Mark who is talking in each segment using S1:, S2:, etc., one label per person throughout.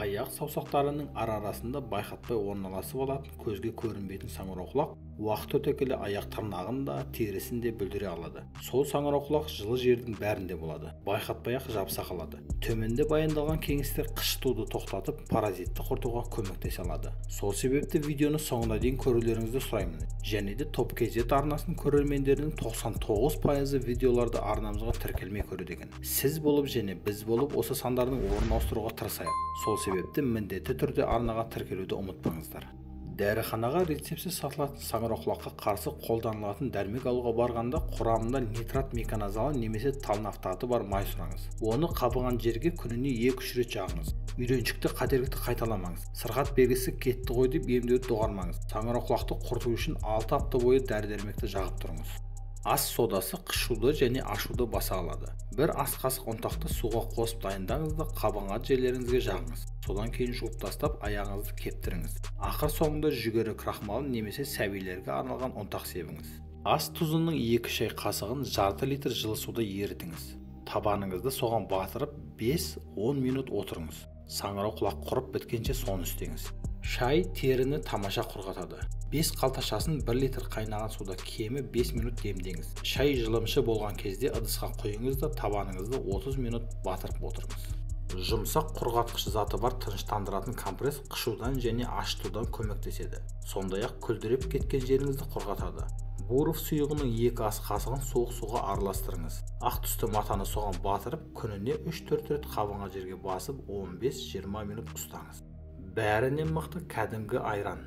S1: аяқ саусақтарының арасында байқатпай орналасып алатын көзге көрінбейтін саңырауқұлақ уақыт өте келе аяқ тырнағын да терісін де бүлдіре алады. Сол саңырауқұлақ жылы жердің бәрінде болады, байқатпай-ақ жабыса қалады. Төменде баяндалған кеңестер қышытуды тоқтатып, паразитті құртуға көмектесе алады. Сол себепті видеоны соңына дейін көрулеріңізді сұраймын. Және де Топ KZ арнасының көрермендерінің 99% видеоларды арнамызға тіркелмей көреді. Сіз болып және біз болып осы сандардың орнын ауыстыруға тырысайық. Сол себепті міндетті түрде арнаға тіркелуді ұмытпаңыздар. Дәріханаға рецептсіз сатылатын саңырауқұлаққа қарсы қолданылатын дәрмек алуға барғанда құрамында нитрат меканазалы немесе талнафтаты бар май сұраңыз. Оны қабынған жерге күніне 2-3 рет жағыңыз. Үйреншікті қателікті қайталамаңыз. Сырқат белгісі кетті ғой деп емдеуді доғармаңыз. Саңырауқұлақты құрту үшін 6 апта бойы дәрі-дәрмекті жағып тұрыңыз. Ас содасы қышуды және ашуды баса алады. Бір ас қасық ұнтақты суға қосып дайындаңыз да қабынған жерлеріңізге жағыңыз. Содан кейін жуып тастап аяғыңызды кептіріңіз. Ақыр соңында жүгері крахмалын немесе сәбилерге арналған ұнтақ себіңіз. Ас тұзының 2 шай қасығын жарты литр жылы суда ерітіңіз. Табаныңызды соған батырып 5-10 минут отырыңыз. Саңырауқұлақ құрып біткенше соны істеңіз. Шай теріні тамаша құрғатады. 5 қалташасын 1 литр қайнаған суда кемі 5 минут демдеңіз. Шай жылымшы болған кезде ыдысқа құйыңыз да табаныңызды 30 минут батырып отырыңыз. Жұмсақ құрғатқыш заты бар тыныштандыратын компресс қышудан және ашытудан көмектеседі. Сондай-ақ күлдіреп кеткен жеріңізді құрғатады. Буров сұйығының 2 ас қасығын суық суға араластырыңыз. Ақ түсті матаны соған батырып, күніне 3-4 рет қабынған жерге басып 15-20 минут ұстаңыз. Бәрінен мықты кәдімгі айран.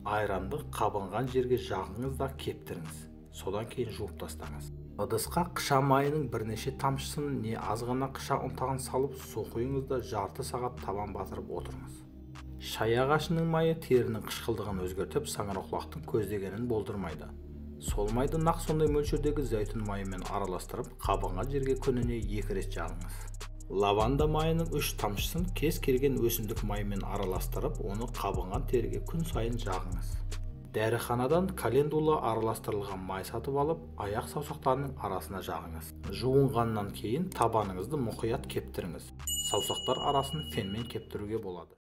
S1: Айранды қабынған жерге жағыңыз да кептіріңіз. Содан кейін жуып тастаңыз. Ыдысқа қыша майының бірнеше тамшысын не азғана қыша ұнтағын салып су құйыңыз да жарты сағат табан батырып отырыңыз. Шай ағашының майы терінің қышқылдығын өзгертіп, саңырауқұлақтың көздегенін болдырмайды. Сол майды нақ сондай мөлшердегі зәйтүн майымен араластырып, қабынған жерге күніне 2 рет жағыңыз. Лаванда майының 3 тамшысын кез келген өсімдік майымен араластырып, оны қабынған теріге күн сайын жағыңыз. Дәріханадан календула араластырылған май сатып алып, аяқ саусақтарының арасына жағыңыз. Жуынғаннан кейін табаныңызды мұқият кептіріңіз. Саусақтар арасын фенмен кептіруге болады.